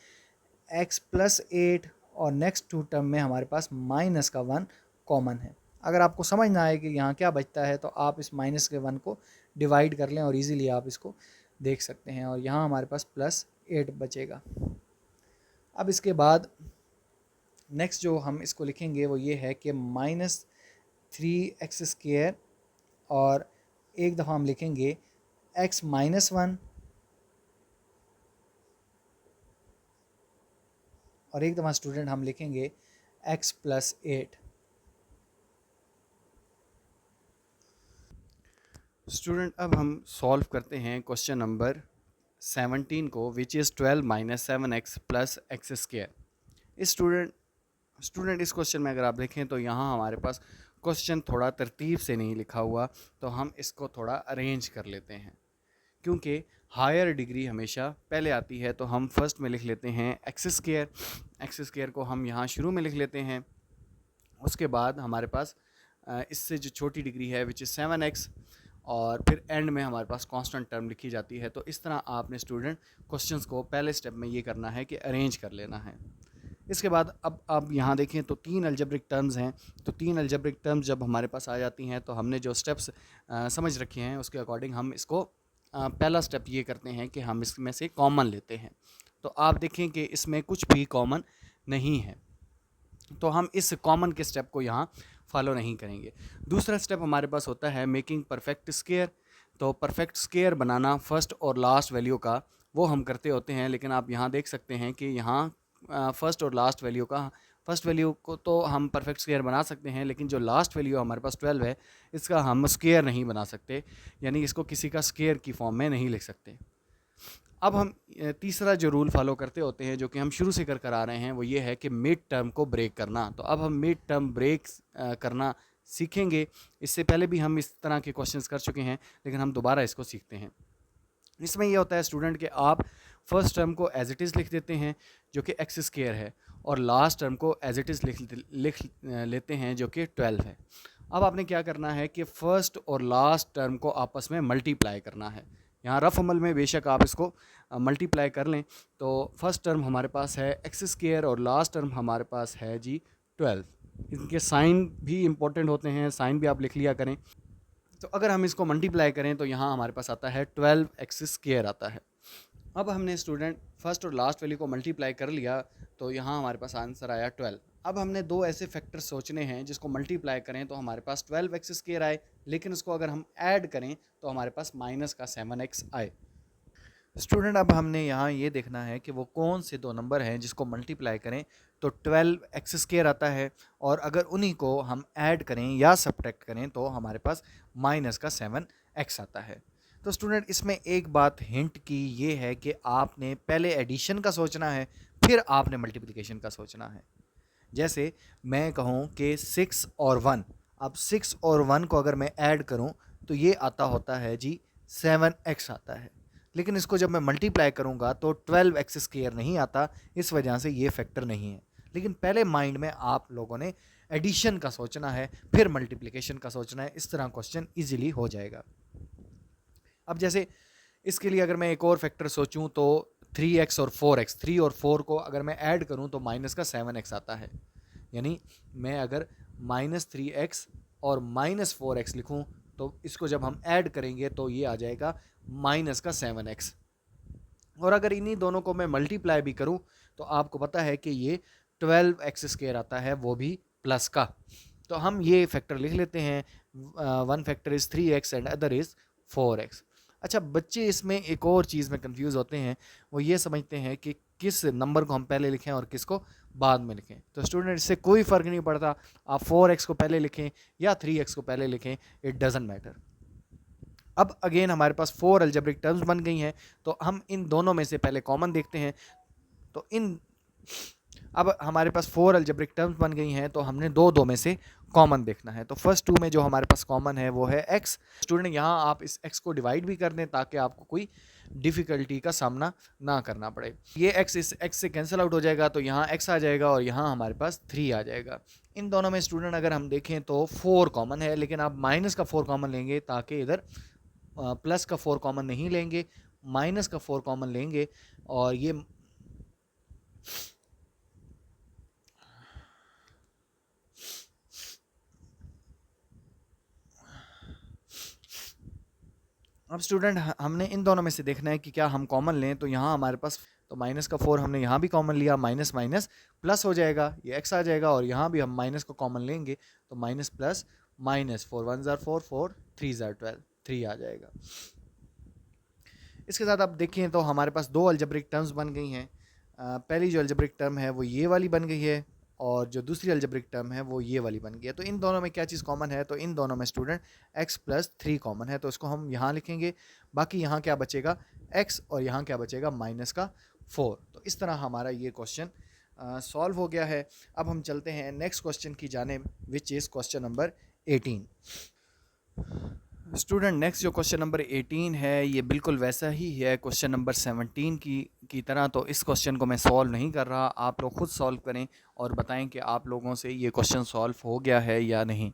x +8, और नेक्स्ट 2 टर्म में हमारे पास -1 कॉमन है। अगर आपको समझ ना आए कि यहाँ क्या बचता है तो आप इस -1 को डिवाइड कर लें और इजीली आप इसको देख सकते हैं, और यहाँ हमारे पास +8 बचेगा। अब इसके बाद नेक्स्ट जो हम इसको लिखेंगे वो ये है कि -3x स्क्वायर, और एक दफ़ा हम लिखेंगे x -1, और एक दफ़ा स्टूडेंट हम लिखेंगे x +8। स्टूडेंट अब हम सॉल्व करते हैं क्वेश्चन नंबर 17 को, which is 12 - 7x + x square. इस स्टूडेंट इस क्वेश्चन में अगर आप देखें तो यहाँ हमारे पास क्वेश्चन थोड़ा तरतीब से नहीं लिखा हुआ, तो हम इसको थोड़ा अरेंज कर लेते हैं। क्योंकि हायर डिग्री हमेशा पहले आती है, तो हम फर्स्ट में लिख लेते हैं एक्स स्क्वायर को हम यहाँ शुरू में लिख लेते हैं। उसके बाद हमारे पास इससे जो छोटी डिग्री है विच इज़ 7x, और फिर एंड में हमारे पास कांस्टेंट टर्म लिखी जाती है। तो इस तरह आपने स्टूडेंट क्वेश्चंस को पहले स्टेप में ये करना है कि अरेंज कर लेना है। इसके बाद अब आप यहाँ देखें तो 3 अलजेब्रिक टर्म्स हैं। तो 3 अलजेब्रिक टर्म्स जब हमारे पास आ जाती हैं तो हमने जो स्टेप्स समझ रखे हैं उसके अकॉर्डिंग हम इसको पहला स्टेप ये करते हैं कि हम इसमें से कॉमन लेते हैं। तो आप देखें कि इसमें कुछ भी कॉमन नहीं है, तो हम इस कॉमन के स्टेप को यहाँ फॉलो नहीं करेंगे। दूसरा स्टेप हमारे पास होता है मेकिंग परफेक्ट स्क्वायर। तो परफेक्ट स्क्वायर बनाना फर्स्ट और लास्ट वैल्यू का वो हम करते होते हैं, लेकिन आप यहाँ देख सकते हैं कि यहाँ फर्स्ट और लास्ट वैल्यू का, फर्स्ट वैल्यू को तो हम परफेक्ट स्क्वायर बना सकते हैं, लेकिन जो लास्ट वैल्यू हमारे पास 12 है इसका हम स्क्वायर नहीं बना सकते, यानी इसको किसी का स्क्वायर की फॉर्म में नहीं लिख सकते। अब हम तीसरा जो रूल फॉलो करते होते हैं जो कि हम शुरू से कर आ रहे हैं वो ये है कि मिड टर्म को ब्रेक करना। तो अब हम मिड टर्म ब्रेक करना सीखेंगे। इससे पहले भी हम इस तरह के क्वेश्चंस कर चुके हैं, लेकिन हम दोबारा इसको सीखते हैं। इसमें यह होता है स्टूडेंट कि आप फर्स्ट टर्म को एज इट इज़ लिख देते हैं जो कि एक्स स्क्वायर है, और लास्ट टर्म को एज इट इज़ लिख लेते हैं जो कि 12 है। अब आपने क्या करना है कि फ़र्स्ट और लास्ट टर्म को आपस में मल्टीप्लाई करना है। यहाँ रफ अमल में बेशक आप इसको मल्टीप्लाई कर लें तो फर्स्ट टर्म हमारे पास है एक्स स्क्वायर और लास्ट टर्म हमारे पास है जी 12। इनके साइन भी इंपॉर्टेंट होते हैं, साइन भी आप लिख लिया करें। तो अगर हम इसको मल्टीप्लाई करें तो यहाँ हमारे पास आता है 12 एक्स स्क्वायर आता है। अब हमने स्टूडेंट फर्स्ट और लास्ट वैल्यू को मल्टीप्लाई कर लिया तो यहाँ हमारे पास आंसर आया 12। अब हमने दो ऐसे फैक्टर सोचने हैं जिसको मल्टीप्लाई करें तो हमारे पास 12 एक्स स्क्वायर आए, लेकिन उसको अगर हम ऐड करें तो हमारे पास माइनस का 7x आए। स्टूडेंट अब हमने यहाँ ये देखना है कि वो कौन से दो नंबर हैं जिसको मल्टीप्लाई करें तो 12 एक्स स्क्वायर आता है, और अगर उन्हीं को हम ऐड करें या सब्ट्रैक्ट करें तो हमारे पास माइनस का 7x आता है। तो स्टूडेंट इसमें एक बात हिंट की ये है कि आपने पहले एडिशन का सोचना है, फिर आपने मल्टीप्लिकेशन का सोचना है। जैसे मैं कहूँ कि 6 और 1, अब 6 और 1 को अगर मैं ऐड करूँ तो ये आता होता है जी 7x आता है, लेकिन इसको जब मैं मल्टीप्लाई करूँगा तो 12 एक्स स्क्वायर नहीं आता, इस वजह से ये फैक्टर नहीं है। लेकिन पहले माइंड में आप लोगों ने एडिशन का सोचना है, फिर मल्टीप्लिकेशन का सोचना है, इस तरह क्वेश्चन इजीली हो जाएगा। अब जैसे इसके लिए अगर मैं एक और फैक्टर सोचूं तो 3x और 4x, 3 और 4 को अगर मैं ऐड करूं तो माइनस का 7x आता है। यानी मैं अगर -3x और -4x लिखूं तो इसको जब हम ऐड करेंगे तो ये आ जाएगा माइनस का 7x। और अगर इन्हीं दोनों को मैं मल्टीप्लाई भी करूं तो आपको पता है कि ये 12 एक्स स्क्वायर आता है, वो भी प्लस का। तो हम ये फैक्टर लिख लेते हैं, one factor is 3x and other is 4x। अच्छा, बच्चे इसमें एक और चीज़ में कंफ्यूज होते हैं, वो ये समझते हैं कि किस नंबर को हम पहले लिखें और किसको बाद में लिखें। तो स्टूडेंट इससे कोई फ़र्क नहीं पड़ता, आप 4x को पहले लिखें या 3x को पहले लिखें, इट डज़ंट मैटर। अब अगेन हमारे पास 4 अलजेब्रिक टर्म्स बन गई हैं, तो हम इन दोनों में से पहले कॉमन देखते हैं। तो अब हमारे पास 4 अलजेब्रिक टर्म्स बन गई हैं, तो हमने दो में से कॉमन देखना है। तो फर्स्ट 2 में जो हमारे पास कॉमन है वो है x। स्टूडेंट यहाँ आप इस x को डिवाइड भी कर दें ताकि आपको कोई डिफ़िकल्टी का सामना ना करना पड़े। ये x इस x से कैंसिल आउट हो जाएगा, तो यहाँ x आ जाएगा और यहाँ हमारे पास 3 आ जाएगा। इन दोनों में स्टूडेंट अगर हम देखें तो 4 कॉमन है, लेकिन आप माइनस का 4 कॉमन लेंगे ताकि इधर प्लस का 4 कॉमन नहीं लेंगे, माइनस का 4 कॉमन लेंगे। और ये अब स्टूडेंट हमने इन दोनों में से देखना है कि क्या हम कॉमन लें। तो यहाँ हमारे पास तो माइनस का 4 हमने यहाँ भी कॉमन लिया, माइनस माइनस प्लस हो जाएगा, ये x आ जाएगा। और यहाँ भी हम माइनस को कॉमन लेंगे तो माइनस प्लस माइनस, 4 1 ज़ार 4, 4 3 ज़ार 12, 3 आ जाएगा। इसके साथ आप देखें तो हमारे पास दो अलजेब्रिक टर्म्स बन गई हैं। पहली जो अलजेब्रिक टर्म है वो ये वाली बन गई है, और जो दूसरी अलजेब्रिक टर्म है वो ये वाली बन गई है। तो इन दोनों में क्या चीज़ कॉमन है, तो इन दोनों में स्टूडेंट x + 3 कॉमन है, तो इसको हम यहाँ लिखेंगे। बाकी यहाँ क्या बचेगा x, और यहाँ क्या बचेगा माइनस का 4। तो इस तरह हमारा ये क्वेश्चन सॉल्व हो गया है। अब हम चलते हैं नेक्स्ट क्वेश्चन की जानिब, which is question number 18। Student next जो क्वेश्चन नंबर 18 है ये बिल्कुल वैसा ही है क्वेश्चन नंबर 17 की तरह। तो इस क्वेश्चन को मैं सॉल्व नहीं कर रहा, आप लोग खुद सॉल्व करें और बताएं कि आप लोगों से ये क्वेश्चन सॉल्व हो गया है या नहीं।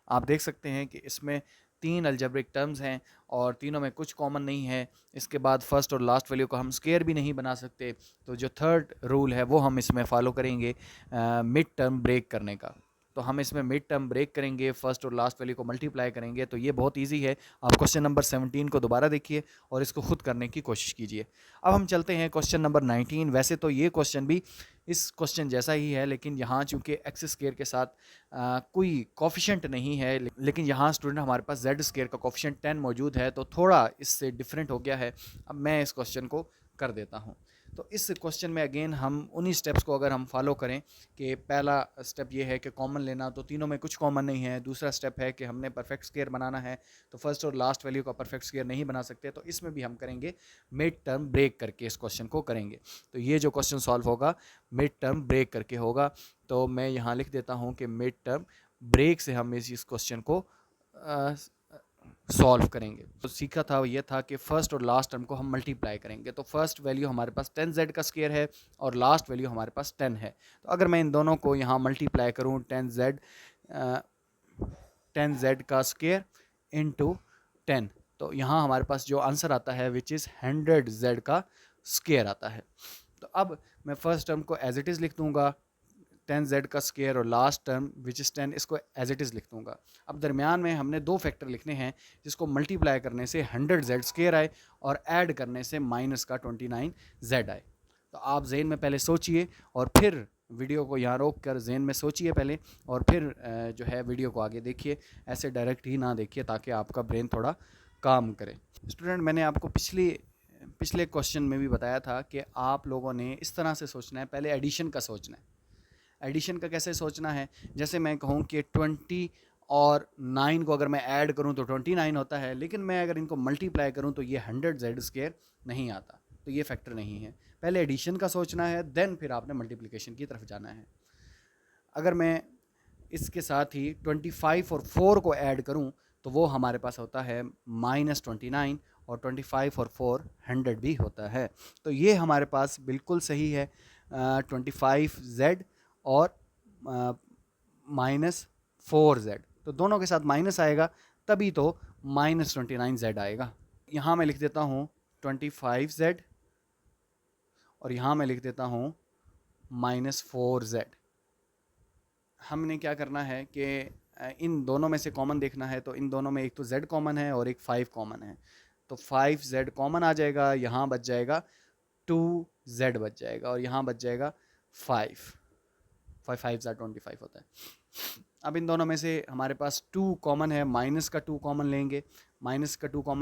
आप देख सकते हैं कि इसमें 3 अलजेब्रिक टर्म्स हैं और तीनों में कुछ कॉमन नहीं है। इसके बाद फर्स्ट और लास्ट वैल्यू को हम स्क्वायर भी नहीं बना सकते। तो जो थर्ड रूल है वो हम इसमें फॉलो करेंगे मिड टर्म ब्रेक करने का। तो हम इसमें मिड टर्म ब्रेक करेंगे, फर्स्ट और लास्ट वैल्यू को मल्टीप्लाई करेंगे। तो ये बहुत इजी है। आप क्वेश्चन नंबर 17 को दोबारा देखिए और इसको खुद करने की कोशिश कीजिए। अब हम चलते हैं क्वेश्चन नंबर 19। वैसे तो ये क्वेश्चन भी इस क्वेश्चन जैसा ही है, लेकिन यहाँ चूँकि एक्स स्क्वायर के साथ कोई कोफिशेंट नहीं है, लेकिन यहाँ स्टूडेंट हमारे पास जेड स्क्वायर का कोफिशेंट 10 मौजूद है, तो थोड़ा इससे डिफरेंट हो गया है। अब मैं इस क्वेश्चन को कर देता हूँ। तो इस क्वेश्चन में अगेन हम उन्हीं स्टेप्स को अगर हम फॉलो करें कि पहला स्टेप ये है कि कॉमन लेना, तो तीनों में कुछ कॉमन नहीं है। दूसरा स्टेप है कि हमने परफेक्ट स्क्वायर बनाना है, तो फर्स्ट और लास्ट वैल्यू का परफेक्ट स्क्वायर नहीं बना सकते। तो इसमें भी हम करेंगे मिड टर्म ब्रेक करके इस क्वेश्चन को करेंगे। तो ये जो क्वेश्चन सॉल्व होगा मिड टर्म ब्रेक करके होगा। तो मैं यहाँ लिख देता हूँ कि मिड टर्म ब्रेक से हम इस क्वेश्चन को सॉल्व करेंगे। तो सीखा था ये था कि फर्स्ट और लास्ट टर्म को हम मल्टीप्लाई करेंगे। तो फर्स्ट वैल्यू हमारे पास 10z का स्क्वायर है और लास्ट वैल्यू हमारे पास 10 है। तो अगर मैं इन दोनों को यहाँ मल्टीप्लाई करूँ 10z का स्क्वायर इंटू 10, तो यहाँ हमारे पास जो आंसर आता है विच इज़ 100z का स्केयर आता है। तो अब मैं फर्स्ट टर्म को एज इट इज़ लिख दूंगा 10z का स्केयर, और लास्ट टर्म विच इज़ 10 इसको एज इट इज़ लिख दूंगा। अब दरमियान में हमने दो फैक्टर लिखने हैं जिसको मल्टीप्लाई करने से 100z स्केयर आए और ऐड करने से माइनस का 29z आए। तो आप जेन में पहले सोचिए और फिर वीडियो को यहाँ रोक कर जेन में सोचिए पहले, और फिर जो है वीडियो को आगे देखिए, ऐसे डायरेक्ट ही ना देखिए ताकि आपका ब्रेन थोड़ा काम करे। स्टूडेंट, मैंने आपको पिछले क्वेश्चन में भी बताया था कि आप लोगों ने इस तरह से सोचना है, पहले एडिशन का सोचना है। एडिशन का कैसे सोचना है, जैसे मैं कहूँ कि 20 और 9 को अगर मैं ऐड करूँ तो 29 होता है, लेकिन मैं अगर इनको मल्टीप्लाई करूँ तो ये 100z स्क्वायर नहीं आता, तो ये फैक्टर नहीं है। पहले एडिशन का सोचना है, देन फिर आपने मल्टीप्लिकेशन की तरफ जाना है। अगर मैं इसके साथ ही 25 और 4 को ऐड करूँ तो वो हमारे पास होता है -29, और 25 और 4 100 भी होता है। तो ये हमारे पास बिल्कुल सही है, 25z और -4z, तो दोनों के साथ माइनस आएगा तभी तो -29z आएगा। यहाँ मैं लिख देता हूँ 25z और यहाँ मैं लिख देता हूँ -4z। हमने क्या करना है कि इन दोनों में से कॉमन देखना है, तो इन दोनों में एक तो z कॉमन है और एक 5 कॉमन है, तो 5z कॉमन आ जाएगा, यहाँ बच जाएगा 2z बच जाएगा, और यहाँ बच जाएगा 5 5 होता है। अब इन दोनों में से हमारे पास 2 कॉमन है, माइनस का 2 कॉमन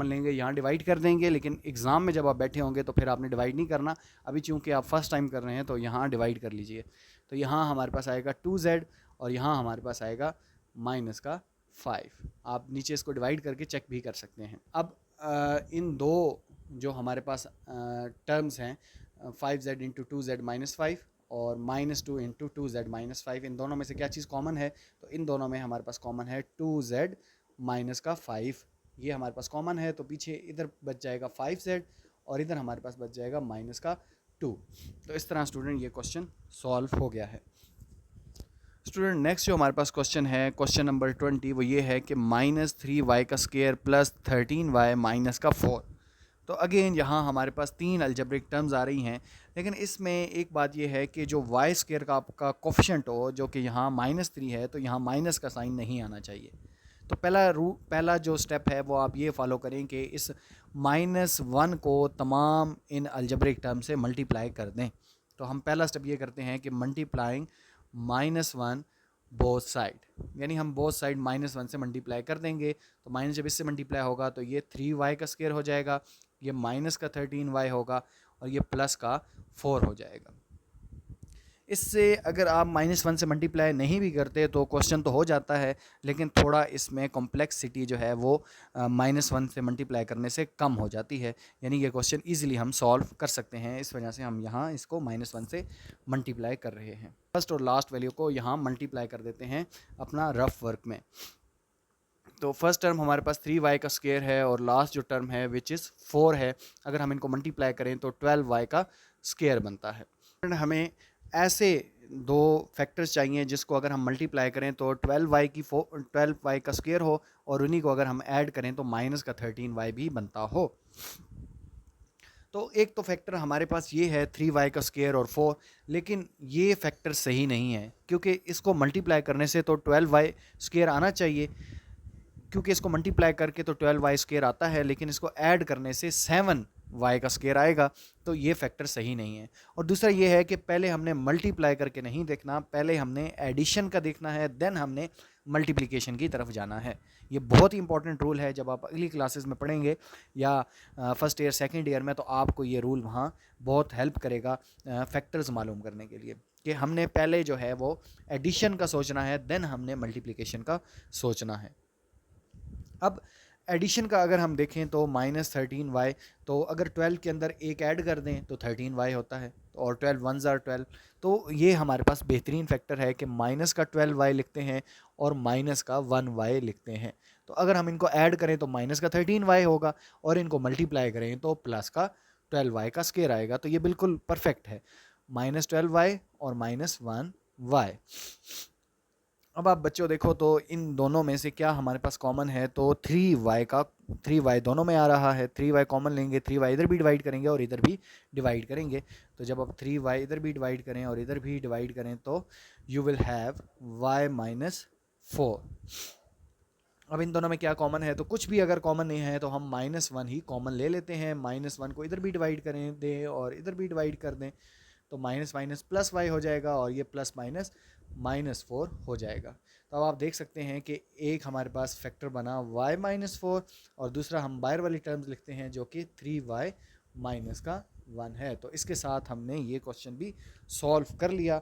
लेंगे, यहाँ डिवाइड कर देंगे, लेकिन एग्ज़ाम में जब आप बैठे होंगे तो फिर आपने डिवाइड नहीं करना। अभी चूंकि आप फर्स्ट टाइम कर रहे हैं तो यहाँ डिवाइड कर लीजिए। तो यहाँ हमारे पास आएगा 2z और यहाँ हमारे पास आएगा -5। आप नीचे इसको डिवाइड करके चेक भी कर सकते हैं। अब इन दो जो हमारे पास टर्म्स हैं 5z इंटू 2z -5 और -2 इंटू 2z -5, इन दोनों में से क्या चीज़ कॉमन है, तो इन दोनों में हमारे पास कॉमन है 2z माइनस का 5, ये हमारे पास कॉमन है, तो पीछे इधर बच जाएगा 5z और इधर हमारे पास बच जाएगा -2। तो इस तरह स्टूडेंट ये क्वेश्चन सॉल्व हो गया है। स्टूडेंट, नेक्स्ट जो हमारे पास क्वेश्चन है, क्वेश्चन नंबर 20, वो ये है कि -3y का स्क्वायर प्लस 13y माइनस का 4। तो अगेन यहाँ हमारे पास 3 अलजेब्रिक टर्म्स आ रही हैं, लेकिन इसमें एक बात यह है कि जो वाई स्क्वायर का आपका कोफिशिएंट हो, जो कि यहाँ -3 है, तो यहाँ माइनस का साइन नहीं आना चाहिए। तो पहला जो स्टेप है वो आप ये फॉलो करें कि इस -1 को तमाम इन अलजेब्रिक टर्म से मल्टीप्लाई कर दें। तो हम पहला स्टेप ये करते हैं कि मल्टीप्लाइंग -1 बोथ साइड, यानी हम बोथ साइड -1 से मल्टीप्लाई कर देंगे। तो माइनस जब इससे मल्टीप्लाई होगा तो ये 3y का स्क्वायर हो जाएगा, ये माइनस का 13y होगा और ये प्लस का 4 हो जाएगा। इससे अगर आप -1 से मल्टीप्लाई नहीं भी करते तो क्वेश्चन तो हो जाता है, लेकिन थोड़ा इसमें कॉम्प्लेक्सिटी जो है वो -1 से मल्टीप्लाई करने से कम हो जाती है, यानी ये क्वेश्चन इजीली हम सॉल्व कर सकते हैं। इस वजह से हम यहाँ इसको -1 से मल्टीप्लाई कर रहे हैं। फर्स्ट और लास्ट वैल्यू को यहाँ मल्टीप्लाई कर देते हैं अपना रफ वर्क में। तो फर्स्ट टर्म हमारे पास 3y का स्क्वायर है और लास्ट जो टर्म है विच इज़ 4 है, अगर हम इनको मल्टीप्लाई करें तो 12y का स्क्वायर बनता है। हमें ऐसे दो फैक्टर्स चाहिए जिसको अगर हम मल्टीप्लाई करें तो 12y का स्क्वायर हो और उन्हीं को अगर हम ऐड करें तो माइनस का 13y भी बनता हो। तो एक तो फैक्टर हमारे पास ये है 3y का स्क्वायर और 4, लेकिन ये फैक्टर सही नहीं है क्योंकि इसको मल्टीप्लाई करने से तो 12y स्क्वायर आना चाहिए, क्योंकि इसको मल्टीप्लाई करके तो 12y स्क्वायर आता है, लेकिन इसको ऐड करने से 7y का स्क्वायर आएगा, तो ये फैक्टर सही नहीं है। और दूसरा ये है कि पहले हमने मल्टीप्लाई करके नहीं देखना, पहले हमने एडिशन का देखना है, देन हमने मल्टीप्लिकेशन की तरफ जाना है। ये बहुत ही इंपॉर्टेंट रूल है, जब आप अगली क्लासेस में पढ़ेंगे या फर्स्ट ईयर सेकेंड ईयर में, तो आपको ये रूल वहाँ बहुत हेल्प करेगा फैक्टर्स मालूम करने के लिए कि हमने पहले जो है वो एडिशन का सोचना है, देन हमने मल्टीप्लिकेशन का सोचना है। अब एडिशन का अगर हम देखें तो -13y, तो अगर 12 के अंदर एक ऐड कर दें तो 13y होता है, और 12 1s are 12, तो ये हमारे पास बेहतरीन फैक्टर है कि माइनस का 12y लिखते हैं और माइनस का 1y लिखते हैं। तो अगर हम इनको ऐड करें तो माइनस का 13y होगा और इनको मल्टीप्लाई करें तो प्लस का 12y का स्क्वायर आएगा। तो ये बिल्कुल परफेक्ट है, -12y और -1y। अब आप बच्चों देखो तो इन दोनों में से क्या हमारे पास कॉमन है, तो 3y दोनों में आ रहा है। 3y कॉमन लेंगे, 3y इधर भी डिवाइड करेंगे और इधर भी डिवाइड करेंगे। तो जब आप 3y इधर भी डिवाइड करें और इधर भी डिवाइड करें तो you will have y minus 4। अब इन दोनों में क्या कॉमन है, तो कुछ भी अगर कॉमन नहीं है तो हम -1 ही कॉमन ले लेते हैं। -1 को इधर भी डिवाइड करें दें और इधर भी डिवाइड कर दें तो माइनस माइनस प्लस वाई हो जाएगा और ये प्लस माइनस -4 हो जाएगा। तो अब आप देख सकते हैं कि एक हमारे पास फैक्टर बना y -4 और दूसरा हम बाहर वाली टर्म्स लिखते हैं जो कि 3y माइनस का 1 है। तो इसके साथ हमने ये क्वेश्चन भी सॉल्व कर लिया।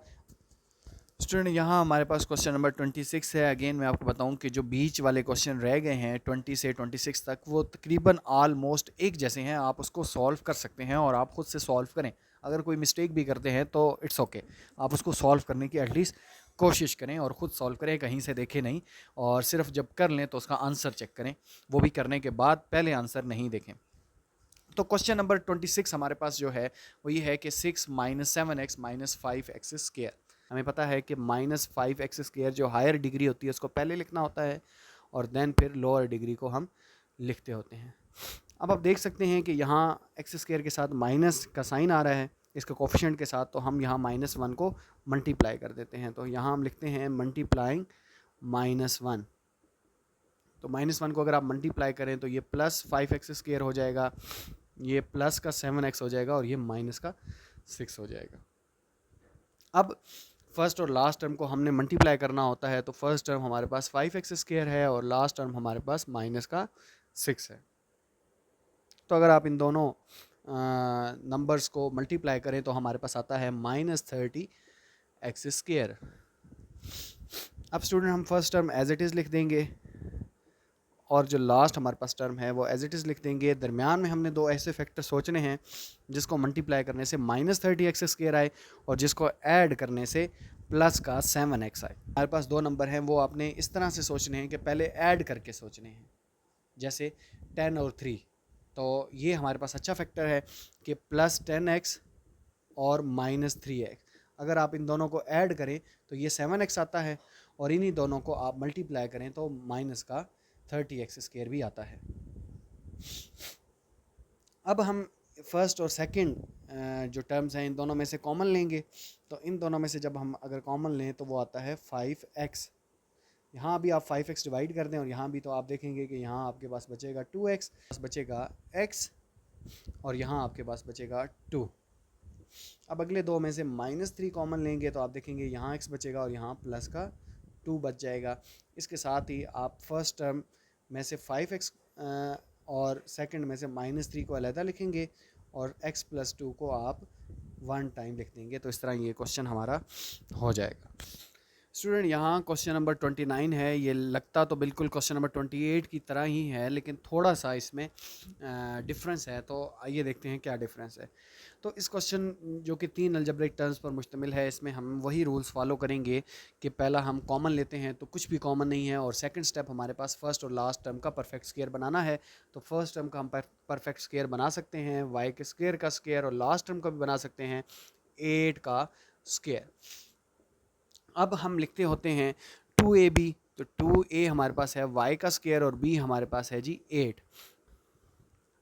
स्टूडेंट यहाँ हमारे पास क्वेश्चन नंबर 26 है। अगेन मैं आपको बताऊं कि जो बीच वाले क्वेश्चन रह गए हैं 20 से 26 तक, वो तकरीबन ऑलमोस्ट एक जैसे हैं। आप उसको सॉल्व कर सकते हैं और आप खुद से सॉल्व करें। अगर कोई मिस्टेक भी करते हैं तो इट्स ओके, आप उसको सॉल्व करने की एटलीस्ट कोशिश करें और ख़ुद सॉल्व करें, कहीं से देखें नहीं। और सिर्फ जब कर लें तो उसका आंसर चेक करें, वो भी करने के बाद पहले आंसर नहीं देखें। तो क्वेश्चन नंबर 26 हमारे पास जो है वो ये है कि 6 - 7x - 5x स्क्वायर। हमें पता है कि -5x स्क्वायर जो हायर डिग्री होती है उसको पहले लिखना होता है और देन फिर लोअर डिग्री को हम लिखते होते हैं। अब आप देख सकते हैं कि यहाँ एक्स स्क्वायर के साथ माइनस का साइन आ रहा है इसका कोफिशिएंट के साथ, तो हम यहाँ -1 को मल्टीप्लाई कर देते हैं। तो यहाँ हम लिखते हैं मल्टीप्लाइंग -1। तो -1 को अगर आप मल्टीप्लाई करें तो ये प्लस 5x स्क्वायर हो जाएगा, ये प्लस का 7x हो जाएगा और ये माइनस का 6 हो जाएगा। अब फर्स्ट और लास्ट टर्म को हमने मल्टीप्लाई करना होता है, तो फर्स्ट टर्म हमारे पास 5x स्क्वायर है और लास्ट टर्म हमारे पास माइनस का 6 है। तो अगर आप इन दोनों नंबर्स को मल्टीप्लाई करें तो हमारे पास आता है -30x स्क्वायर। अब स्टूडेंट हम first term as it is लिख देंगे और जो लास्ट हमारे पास टर्म है वो एज इट इज़ लिख देंगे। दरमियान में हमने दो ऐसे फैक्टर सोचने हैं जिसको मल्टीप्लाई करने से -30x स्क्वायर आए और जिसको ऐड करने से प्लस का 7x आए। हमारे पास दो नंबर हैं, वो आपने इस तरह से सोचने हैं कि पहले ऐड करके सोचने हैं, जैसे 10 और 3। तो ये हमारे पास अच्छा फैक्टर है कि +10x और -3x। अगर आप इन दोनों को ऐड करें तो ये 7x आता है और इन्हीं दोनों को आप मल्टीप्लाई करें तो माइनस का 30x स्क्वायर भी आता है। अब हम फर्स्ट और सेकंड जो टर्म्स हैं इन दोनों में से कॉमन लेंगे। तो इन दोनों में से जब हम अगर कॉमन लें तो वो आता है 5x। यहाँ भी आप 5x डिवाइड कर दें और यहाँ भी, तो आप देखेंगे कि यहाँ आपके पास बचेगा 2x, बचेगा x और यहाँ आपके पास बचेगा 2। अब अगले दो में से -3 कॉमन लेंगे तो आप देखेंगे यहाँ x बचेगा और यहाँ प्लस का 2 बच जाएगा। इसके साथ ही आप फर्स्ट टर्म में से 5x और सेकंड में से -3 को अलहदा लिखेंगे और x + 2 को आप 1 टाइम लिख देंगे। तो इस तरह ये क्वेश्चन हमारा हो जाएगा। स्टूडेंट यहाँ क्वेश्चन नंबर 29 है। ये लगता तो बिल्कुल क्वेश्चन नंबर 28 की तरह ही है, लेकिन थोड़ा सा इसमें डिफरेंस है। तो आइए देखते हैं क्या डिफरेंस है। तो इस क्वेश्चन जो कि 3 अलजेब्रिक टर्म्स पर मुश्तमिल है, इसमें हम वही रूल्स फॉलो करेंगे कि पहला हम कॉमन लेते हैं तो कुछ भी कॉमन नहीं है, और सेकंड स्टेप हमारे पास फर्स्ट और लास्ट टर्म का परफेक्ट स्क्वायर बनाना है। तो फर्स्ट टर्म का हम परफेक्ट स्क्वायर बना सकते हैं, y के स्क्वायर का स्क्वायर, और लास्ट टर्म का भी बना सकते हैं 8 का स्क्वायर। अब हम लिखते होते हैं 2ab, तो 2a हमारे पास है y का स्क्वायर और b हमारे पास है जी 8।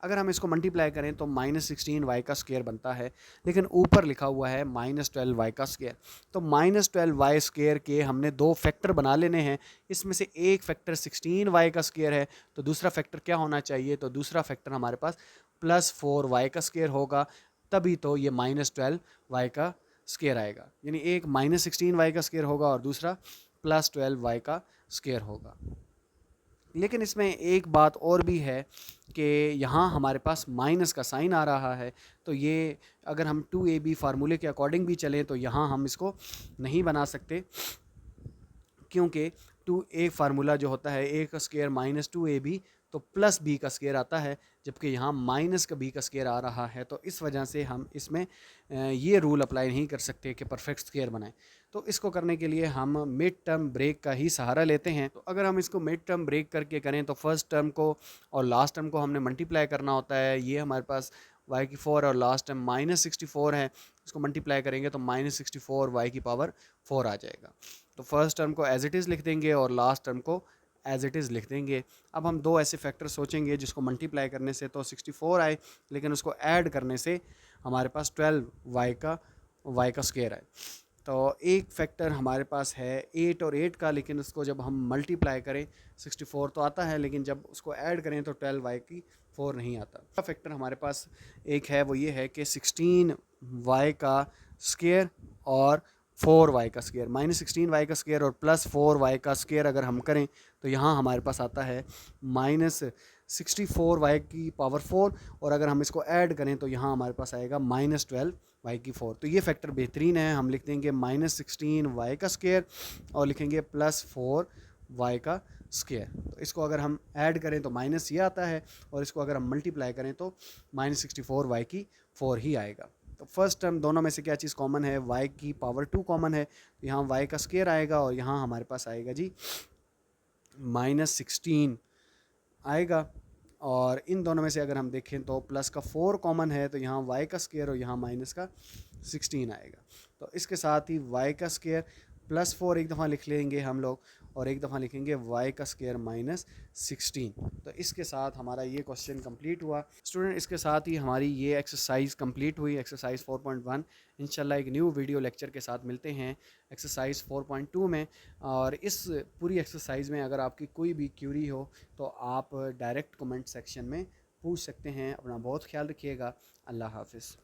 अगर हम इसको मल्टीप्लाई करें तो -16 y का स्क्वायर बनता है, लेकिन ऊपर लिखा हुआ है -12 y का स्क्वायर। तो -12 y स्क्वायर के हमने दो फैक्टर बना लेने हैं। इसमें से एक फैक्टर 16 y का स्क्वायर है, तो दूसरा फैक्टर क्या होना चाहिए, तो दूसरा फैक्टर हमारे पास +4 y का स्क्वायर होगा, तभी तो ये -12 y का स्क्वायर आएगा। यानी एक -16 y का स्क्वायर होगा और दूसरा +12 y का स्क्वायर होगा। लेकिन इसमें एक बात और भी है कि यहाँ हमारे पास माइनस का साइन आ रहा है, तो ये अगर हम 2ab फार्मूले के अकॉर्डिंग भी चलें तो यहाँ हम इसको नहीं बना सकते, क्योंकि 2a फार्मूला जो होता है a का स्क्वायर -2ab तो +b का स्क्वायर आता है, जबकि यहाँ माइनस का b का स्क्वायर आ रहा है। तो इस वजह से हम इसमें ये रूल अप्लाई नहीं कर सकते कि परफेक्ट स्क्वायर बनाएं। तो इसको करने के लिए हम मिड टर्म ब्रेक का ही सहारा लेते हैं। तो अगर हम इसको मिड टर्म ब्रेक करके करें तो फर्स्ट टर्म को और लास्ट टर्म को हमने मल्टीप्लाई करना होता है। ये हमारे पास y की 4 और लास्ट टर्म -64 है, इसको मल्टीप्लाई करेंगे तो -64 y की पावर 4 आ जाएगा। तो फर्स्ट टर्म को एज इट इज़ लिख देंगे और लास्ट टर्म को एज इट इज़ लिख देंगे। अब हम दो ऐसे फैक्टर सोचेंगे जिसको मल्टीप्लाई करने से तो 64 आए, लेकिन उसको ऐड करने से हमारे पास 12 y का स्क्वायर आए। तो एक फैक्टर हमारे पास है 8 और 8 का, लेकिन उसको जब हम मल्टीप्लाई करें 64 तो आता है, लेकिन जब उसको ऐड करें तो 12y की 4 नहीं आता। फैक्टर हमारे पास एक है, वो ये है कि 16y का स्क्वायर और 4y का स्क्वायर, -16y का स्क्वायर और +4y का स्क्वायर अगर हम करें तो यहाँ हमारे पास आता है -64y की पावर 4, और अगर हम इसको ऐड करें तो यहाँ हमारे पास आएगा -12y की 4। तो ये फैक्टर बेहतरीन है। हम लिख देंगे -16y का स्क्वायर और लिखेंगे +4y का स्क्वायर। तो इसको अगर हम ऐड करें तो माइनस ये आता है, और इसको अगर हम मल्टीप्लाई करें तो -64y की 4 ही आएगा। तो फर्स्ट टर्म दोनों में से क्या चीज़ कॉमन है, y की पावर 2 कॉमन है, तो यहाँ y का स्क्वायर आएगा और यहाँ हमारे पास आएगा जी -16 आएगा। और इन दोनों में से अगर हम देखें तो प्लस का 4 कॉमन है, तो यहाँ y का स्क्वायर और यहाँ माइनस का 16 आएगा। तो इसके साथ ही y का स्क्वायर +4 एक दफ़ा लिख लेंगे हम लोग, और एक दफ़ा लिखेंगे y का स्क्वायर -16। तो इसके साथ हमारा ये क्वेश्चन कंप्लीट हुआ स्टूडेंट। इसके साथ ही हमारी ये एक्सरसाइज कंप्लीट हुई, एक्सरसाइज 4.1। इंशाल्लाह एक न्यू वीडियो लेक्चर के साथ मिलते हैं एक्सरसाइज 4.2 में। और इस पूरी एक्सरसाइज में अगर आपकी कोई भी क्यूरी हो तो आप डायरेक्ट कमेंट सेक्शन में पूछ सकते हैं। अपना बहुत ख्याल रखिएगा। अल्लाह हाफिज़।